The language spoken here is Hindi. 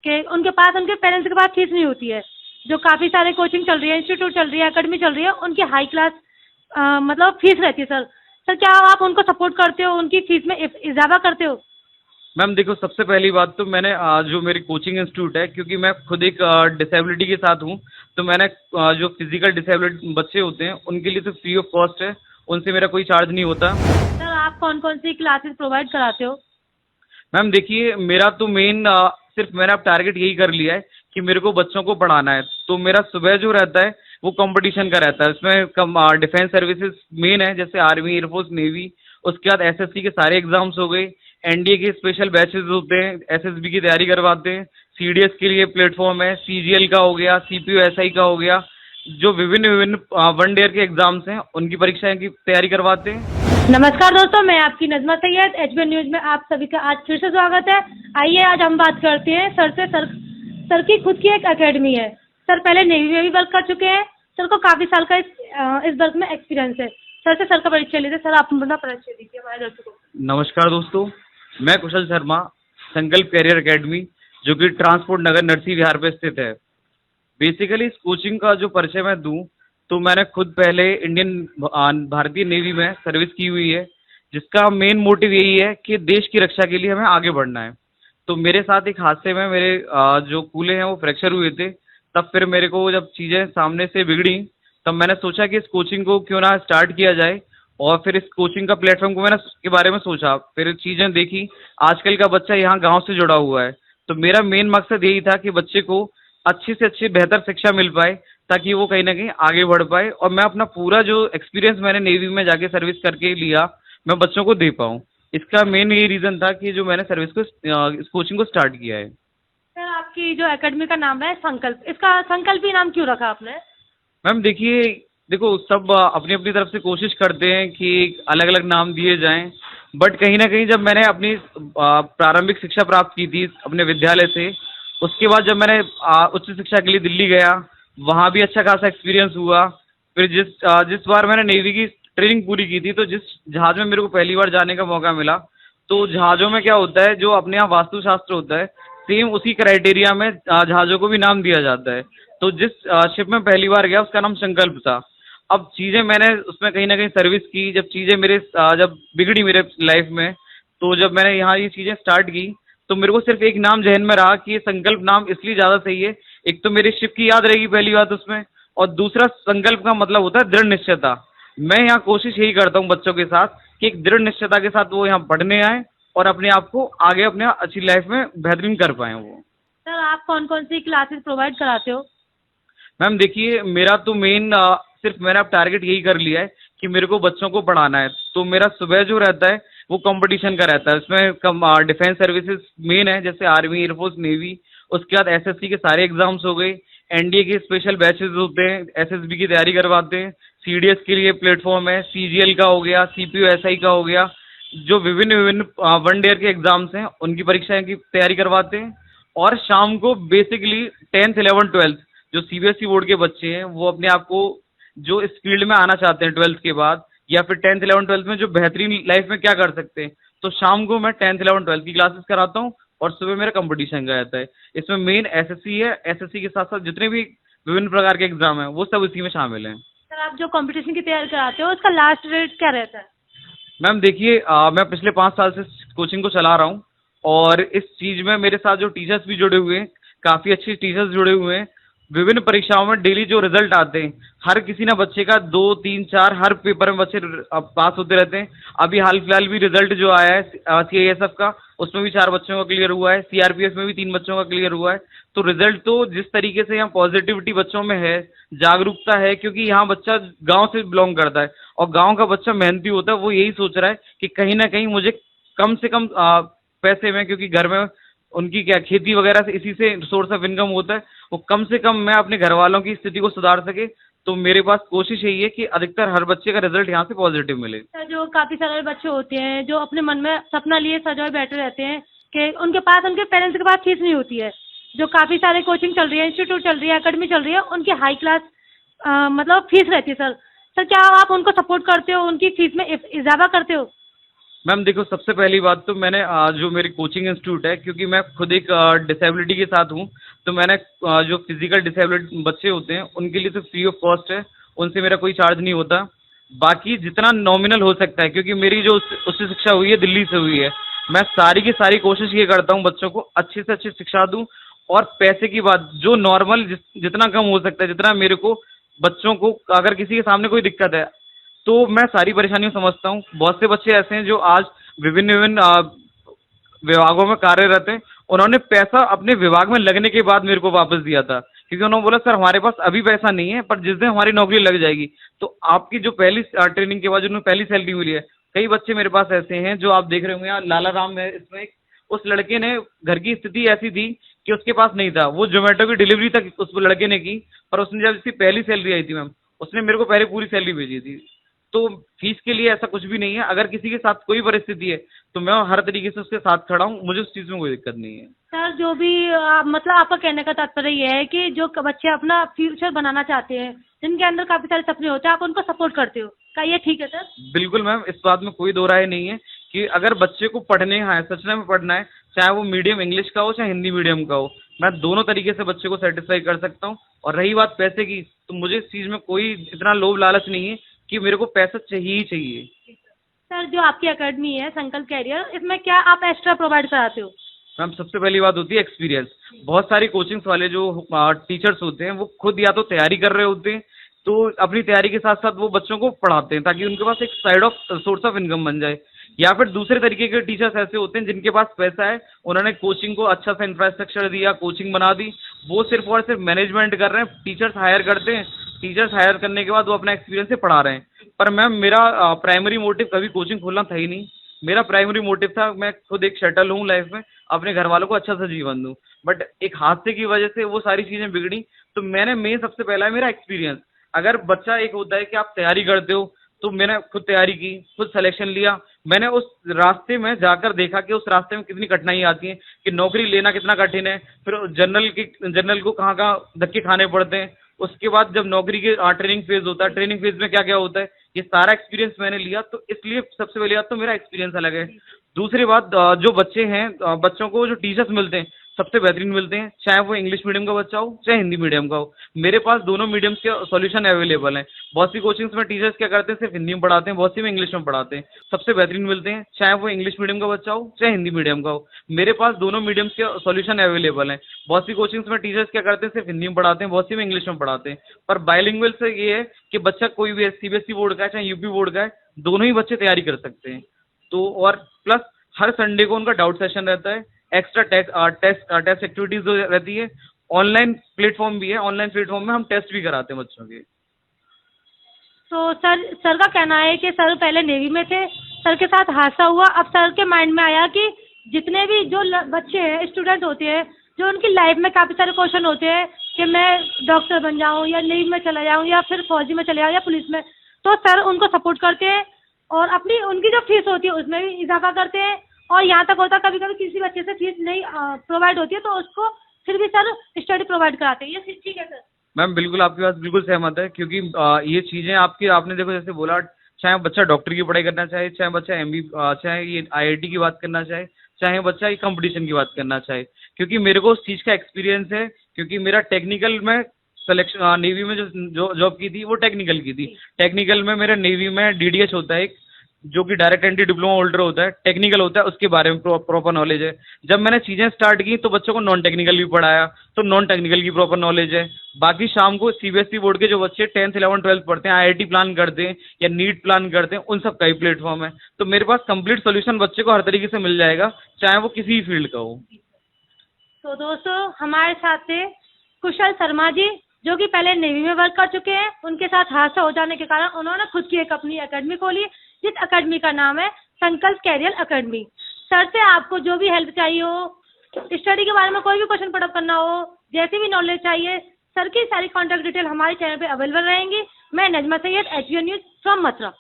कि उनके पास, उनके पेरेंट्स के पास फीस नहीं होती है। जो काफ़ी सारे कोचिंग चल रही है, इंस्टीट्यूट चल रही है, एकेडमी चल रही है, उनकी हाई क्लास मतलब फीस रहती है सर। सर क्या आप उनको सपोर्ट करते हो, उनकी फीस में इजाफा करते हो? मैम देखो, सबसे पहली बात तो मैंने जो मेरी कोचिंग इंस्टीट्यूट है, क्योंकि मैं खुद एक डिसेबिलिटी के साथ हूँ, तो मैंने जो फिजिकल डिसेबिलिटी बच्चे होते हैं उनके लिए तो फ्री ऑफ कॉस्ट है, उनसे मेरा कोई चार्ज नहीं होता। सर आप कौन कौन सी क्लासेस प्रोवाइड कराते हो? मैम देखिए, मेरा तो मेन सिर्फ मैंने अब टारगेट यही कर लिया है कि मेरे को बच्चों को पढ़ाना है। तो मेरा सुबह जो रहता है वो कंपटीशन का रहता है, उसमें कम डिफेंस सर्विसेज मेन है, जैसे आर्मी, एयरफोर्स, नेवी। उसके बाद एसएससी के सारे एग्जाम्स हो गए, एनडीए के स्पेशल बैचेस होते हैं, एसएसबी की तैयारी करवाते हैं, सीडीएस के लिए प्लेटफॉर्म है, सीजीएल का हो गया, सीपीयू एसआई का हो गया, जो विभिन्न विभिन्न वन ईयर के एग्जाम्स हैं उनकी परीक्षाएं की तैयारी करवाते हैं। नमस्कार दोस्तों, मैं आपकी नज़मा सैयद, एचबीएन न्यूज़ में आप सभी का आज फिर से स्वागत है। आइए आज हम बात करते हैं सर से। सर की खुद की एक एकेडमी है। सर पहले नेवी में भी वर्क कर चुके हैं। सर को काफ़ी साल का इस वर्क में एक्सपीरियंस है। सर का परिचय लीजिए। सर आप अपना परिचय दीजिए हमारे दर्शकों को। नमस्कार दोस्तों, मैं कुशल शर्मा, संकल्प कैरियर एकेडमी, जो कि ट्रांसपोर्ट नगर नरसी विहार पे स्थित है। बेसिकली इस कोचिंग का जो परिचय मैं दूं, तो मैंने खुद पहले भारतीय नेवी में सर्विस की हुई है, जिसका मेन मोटिव यही है कि देश की रक्षा के लिए हमें आगे बढ़ना है। तो मेरे साथ एक हादसे में मेरे जो कूल्हे हैं वो फ्रैक्चर हुए थे। तब फिर मेरे को जब चीज़ें सामने से बिगड़ी, तब मैंने सोचा कि इस कोचिंग को क्यों ना स्टार्ट किया जाए, और फिर इस कोचिंग का प्लेटफॉर्म को मैंने के बारे में सोचा, फिर चीज़ें देखी। आजकल का बच्चा यहाँ गांव से जुड़ा हुआ है, तो मेरा मेन मकसद यही था कि बच्चे को अच्छी से अच्छी बेहतर शिक्षा मिल पाए, ताकि वो कहीं ना कहीं आगे बढ़ पाए, और मैं अपना पूरा जो एक्सपीरियंस मैंने नेवी में जाके सर्विस करके लिया, मैं बच्चों को दे पाऊँ। इसका मेन यही रीज़न था कि जो मैंने सर्विस को इस कोचिंग को स्टार्ट किया है। सर आपकी जो एकेडमी का नाम है संकल्प, इसका संकल्प ही नाम क्यों रखा आपने? मैम देखिए, देखो सब अपनी अपनी तरफ से कोशिश करते हैं कि अलग अलग नाम दिए जाएं, बट कहीं ना कहीं जब मैंने अपनी प्रारंभिक शिक्षा प्राप्त की थी अपने विद्यालय से, उसके बाद जब मैंने उच्च शिक्षा के लिए दिल्ली गया, वहाँ भी अच्छा खासा एक्सपीरियंस हुआ। फिर जिस बार मैंने नेवी की ट्रेनिंग पूरी की थी, तो जिस जहाज़ में मेरे को पहली बार जाने का मौका मिला, तो जहाज़ों में क्या होता है, जो अपने यहाँ वास्तुशास्त्र होता है, सेम उसी क्राइटेरिया में जहाज़ों को भी नाम दिया जाता है। तो जिस शिप में पहली बार गया, उसका नाम संकल्प था। अब चीज़ें मैंने उसमें कहीं ना कहीं सर्विस की, जब चीज़ें मेरे जब बिगड़ी मेरे लाइफ में, तो जब मैंने यहाँ ये चीज़ें स्टार्ट की, तो मेरे को सिर्फ एक नाम जहन में रहा कि ये संकल्प नाम इसलिए ज़्यादा सही है। एक तो मेरी शिप की याद रहेगी पहली बात उसमें, और दूसरा संकल्प का मतलब होता है दृढ़ निश्चयता। मैं यहाँ कोशिश यही करता हूँ बच्चों के साथ कि एक दृढ़ निश्चयता के साथ वो यहाँ पढ़ने आए, और अपने आप को आगे अपने अच्छी लाइफ में बेहतरीन कर पाएँ वो। सर आप कौन कौन सी क्लासेस प्रोवाइड कराते हो? मैम देखिए, मेरा तो मेन सिर्फ मैंने अब टारगेट यही कर लिया है कि मेरे को बच्चों को पढ़ाना है। तो मेरा सुबह जो रहता है वो कंपटीशन का रहता है, उसमें कम डिफेंस सर्विसेज मेन है, जैसे आर्मी, एयरफोर्स, नेवी। उसके बाद एसएससी के सारे एग्जाम्स हो गए, एनडीए के स्पेशल बैचेस होते हैं, एसएसबी की तैयारी करवाते हैं, सीडीएस के लिए प्लेटफॉर्म है, सीजीएल का हो गया, सीपीयू एसआई का हो गया, जो विभिन्न विभिन्न वन ईयर के एग्जाम्स हैं उनकी परीक्षाएं की तैयारी करवाते हैं। और शाम को बेसिकली 10th 11th 12th जो सीबीएसई बोर्ड के बच्चे हैं, वो अपने आप को जो इस फील्ड में आना चाहते हैं 12th के बाद, या फिर 10th 11th 12th में जो बेहतरीन लाइफ में क्या कर सकते हैं, तो शाम को मैं 10th 11th 12th की क्लासेस कराता हूँ, और सुबह मेरा कंपटीशन का रहता है। इसमें मेन एसएससी है, एसएससी के साथ साथ जितने भी विभिन्न प्रकार के एग्जाम हैं वो सब इसी में शामिल हैं। सर आप जो कंपटीशन की तैयारी कराते हो उसका लास्ट रेट क्या रहता है? मैम देखिए, मैं पिछले 5 साल से कोचिंग को चला रहा हूँ, और इस चीज़ में मेरे साथ जो टीचर्स भी जुड़े हुए हैं, काफ़ी अच्छे टीचर्स जुड़े हुए हैं। विभिन्न परीक्षाओं में डेली जो रिजल्ट आते हैं, हर किसी ना बच्चे का 2 3 4 हर पेपर में बच्चे पास होते रहते हैं। अभी हाल फिलहाल भी रिजल्ट जो आया है सीआईएसएफ का, उसमें भी 4 बच्चों का क्लियर हुआ है, सीआरपीएफ में भी 3 बच्चों का क्लियर हुआ है। तो रिजल्ट तो जिस तरीके से यहाँ पॉजिटिविटी बच्चों में है, जागरूकता है, क्योंकि यहाँ बच्चा गांव से बिलोंग करता है, और गांव का बच्चा मेहनती होता है, वो यही सोच रहा है कि कहीं ना कहीं मुझे कम से कम पैसे में, क्योंकि घर में उनकी क्या खेती वगैरह से इसी से सोर्स ऑफ इनकम होता है, वो कम से कम मैं अपने घर वालों की स्थिति को सुधार सके। तो मेरे पास कोशिश यही है कि अधिकतर हर बच्चे का रिजल्ट यहाँ से पॉजिटिव मिले। सर जो काफ़ी सारे बच्चे होते हैं जो अपने मन में सपना लिए सजाए बैठे रहते हैं कि उनके पास, उनके पेरेंट्स के पास फीस नहीं होती है। जो काफ़ी सारे कोचिंग चल रही है, इंस्टीट्यूट चल रही है, एकेडमी चल रही है, उनकी हाई क्लास मतलब फीस रहती है सर। सर क्या आप उनको सपोर्ट करते हो, उनकी फीस में इजाफा करते हो? मैम देखो, सबसे पहली बात तो मैंने जो मेरी कोचिंग इंस्टीट्यूट है, क्योंकि मैं खुद एक डिसेबिलिटी के साथ हूँ, तो मैंने जो फिजिकल डिसेबिलिटी बच्चे होते हैं उनके लिए तो फ्री ऑफ कॉस्ट है, उनसे मेरा कोई चार्ज नहीं होता। बाकी जितना नॉमिनल हो सकता है, क्योंकि मेरी जो उच्च शिक्षा हुई है दिल्ली से हुई है, मैं सारी की सारी कोशिश ये करता हूँ बच्चों को अच्छी से अच्छी शिक्षा दूँ। और पैसे की बात, जो नॉर्मल जितना कम हो सकता है, जितना मेरे को बच्चों को, अगर किसी के सामने कोई दिक्कत है तो मैं सारी परेशानियां समझता हूँ। बहुत से बच्चे ऐसे हैं जो आज विभिन्न विभिन्न विभागों में कार्यरत हैं। उन्होंने पैसा अपने विभाग में लगने के बाद मेरे को वापस दिया था, क्योंकि उन्होंने बोला सर हमारे पास अभी पैसा नहीं है, पर जिस दिन हमारी नौकरी लग जाएगी तो आपकी जो पहली ट्रेनिंग के बाद जो उन्हें पहली सैलरी मिली है, कई बच्चे मेरे पास ऐसे हैं जो आप देख रहे होंगे यहाँ लाला राम है इसमें। उस लड़के ने, घर की स्थिति ऐसी थी कि उसके पास नहीं था, वो जोमेटो की डिलीवरी तक उस लड़के ने की, पर उसने जब इसकी पहली सैलरी आई थी मैम, उसने मेरे को पहले पूरी सैलरी भेजी थी। तो फीस के लिए ऐसा कुछ भी नहीं है, अगर किसी के साथ कोई परिस्थिति है तो मैं हर तरीके से उसके साथ खड़ा हूँ, मुझे उस चीज़ में कोई दिक्कत नहीं है। सर जो भी मतलब आपका कहने का तात्पर्य ये है कि जो बच्चे अपना फ्यूचर बनाना चाहते हैं, जिनके अंदर काफी सारे सपने होते हैं, आप उनको सपोर्ट करते हो, क्या ये ठीक है सर? बिल्कुल मैम, इस बात में कोई दो राय नहीं है कि अगर बच्चे को पढ़ने है, सचना में पढ़ना है, चाहे वो मीडियम इंग्लिश का हो चाहे हिंदी मीडियम का हो, मैं दोनों तरीके से बच्चे को सेटिस्फाई कर सकता हूँ। और रही बात पैसे की, तो मुझे इस चीज़ में कोई इतना लोभ लालच नहीं है कि मेरे को पैसा चाहिए ही चाहिए। सर जो आपकी एकेडमी है संकल्प कैरियर, इसमें क्या आप एक्स्ट्रा प्रोवाइड कराते हो? मैम सबसे पहली बात होती है एक्सपीरियंस। बहुत सारी कोचिंग्स वाले जो टीचर्स होते हैं वो खुद या तो तैयारी कर रहे होते हैं, तो अपनी तैयारी के साथ साथ वो बच्चों को पढ़ाते हैं ताकि उनके पास एक side of source of income बन जाए। या फिर दूसरे तरीके के टीचर्स ऐसे होते हैं जिनके पास पैसा है, उन्होंने कोचिंग को अच्छा सा इंफ्रास्ट्रक्चर दिया, कोचिंग बना दी, वो सिर्फ और सिर्फ मैनेजमेंट कर रहे हैं, टीचर्स हायर करते हैं, टीचर्स हायर करने के बाद वो अपना एक्सपीरियंस से पढ़ा रहे हैं। पर मैम मेरा प्राइमरी मोटिव कभी कोचिंग खोलना था ही नहीं। मेरा प्राइमरी मोटिव था, मैं खुद एक शटल हूँ लाइफ में, अपने घर वालों को अच्छा सा जीवन दूँ। बट एक हादसे की वजह से वो सारी चीज़ें बिगड़ी। तो मैंने मेन सबसे पहला है मेरा एक्सपीरियंस। अगर बच्चा, एक होता है कि आप तैयारी करते हो, तो मैंने खुद तैयारी की, खुद सिलेक्शन लिया, मैंने उस रास्ते में जाकर देखा कि उस रास्ते में कितनी कठिनाई आती है, कि नौकरी लेना कितना कठिन है, फिर जनरल को कहाँ कहाँ धक्के खाने पड़ते हैं। उसके बाद जब नौकरी के ट्रेनिंग फेज होता है, ट्रेनिंग फेज में क्या क्या होता है, ये सारा एक्सपीरियंस मैंने लिया। तो इसलिए सबसे पहली बात तो मेरा एक्सपीरियंस अलग है। दूसरी बात, जो बच्चे हैं, बच्चों को जो टीचर्स मिलते हैं सबसे बेहतरीन मिलते हैं, चाहे वो इंग्लिश मीडियम का बच्चा हो चाहे हिंदी मीडियम का हो। मेरे पास दोनों मीडियम्स के सॉल्यूशन अवेलेबल हैं। बहुत सी कोचिंग्स में टीचर्स क्या करते हैं, सिर्फ हिंदी में पढ़ाते हैं, बहुत सी में इंग्लिश में पढ़ाते हैं। सबसे बेहतरीन मिलते हैं, चाहे वो इंग्लिश मीडियम का बच्चा हो चाहे हिंदी मीडियम का हो। मेरे पास दोनों मीडियम्स के सॉल्यूशन अवेलेबल हैं। बहुत सी कोचिंग्स में टीचर्स क्या करते हैं, सिर्फ हिंदी में पढ़ाते हैं, बहुत सी में इंग्लिश में पढ़ाते हैं। पर बाइलिंगुअल से ये है कि बच्चा कोई भी सीबीएसई बोर्ड का है चाहे यूपी बोर्ड का है, दोनों ही बच्चे तैयारी कर सकते हैं। तो और प्लस हर संडे को उनका डाउट सेशन रहता है, एक्स्ट्रा टेस्ट एक्टिविटीज जो रहती है, ऑनलाइन प्लेटफॉर्म भी है, ऑनलाइन प्लेटफॉर्म में हम टेस्ट भी कराते हैं बच्चों के। तो सर का कहना है कि सर पहले नेवी में थे, सर के साथ हादसा हुआ, अब सर के माइंड में आया कि जितने भी जो बच्चे हैं, स्टूडेंट होते हैं, जो उनकी लाइफ में काफ़ी सारे क्वेश्चन होते हैं कि मैं डॉक्टर बन जाऊं या नेवी में चला जाऊं या फिर फौजी में चले जाऊं या पुलिस में, तो सर उनको सपोर्ट करते हैं और अपनी उनकी जो फीस होती है उसमें भी इजाफा करते हैं। और यहाँ तक होता है कभी कभी किसी बच्चे से फीस नहीं प्रोवाइड होती है तो उसको फिर भी सर स्टडी प्रोवाइड कराते हैं। ये ठीक है सर? मैम बिल्कुल आपकी बात बिल्कुल सहमत है, क्योंकि ये चीज़ें आपने देखो जैसे बोला, चाहे बच्चा डॉक्टर की पढ़ाई करना चाहे, चाहे बच्चा चाहे ये आईआईटी की बात करना चाहे, चाहे बच्चा ये कंपटीशन की बात करना चाहे, क्योंकि मेरे को उस चीज़ का एक्सपीरियंस है। क्योंकि मेरा टेक्निकल में सिलेक्शन, नेवी में जो जॉब की थी वो टेक्निकल की थी। टेक्निकल में मेरा नेवी में डीडीएच होता है एक, जो कि डायरेक्ट एंट्री डिप्लोमा होल्डर होता है, टेक्निकल होता है, उसके बारे में प्रॉपर नॉलेज है। जब मैंने चीज़ें स्टार्ट की तो बच्चों को नॉन टेक्निकल भी पढ़ाया, तो नॉन टेक्निकल की प्रॉपर नॉलेज है। बाकी शाम को सीबीएसई बोर्ड के जो बच्चे 10th 11th 12th पढ़ते हैं, आईआईटी प्लान करते हैं या नीट प्लान करते हैं, उन सब का ही प्लेटफॉर्म है। तो मेरे पास कंप्लीट सोल्यूशन बच्चे को हर तरीके से मिल जाएगा, चाहे वो किसी भी फील्ड का हो। तो दोस्तों हमारे साथ थे कुशल शर्मा जी, जो कि पहले नेवी में वर्क कर चुके हैं। उनके साथ हादसा हो जाने के कारण उन्होंने खुद की एक अपनी एकेडमी खोली, जिस एकेडमी का नाम है संकल्प कैरियर एकेडमी। सर से आपको जो भी हेल्प चाहिए हो, स्टडी के बारे में कोई भी क्वेश्चन पुट अप करना हो, जैसी भी नॉलेज चाहिए, सर की सारी कॉन्टैक्ट डिटेल हमारे चैनल पे अवेलेबल रहेंगी। मैं Najma Syed, HBN news from Mathura.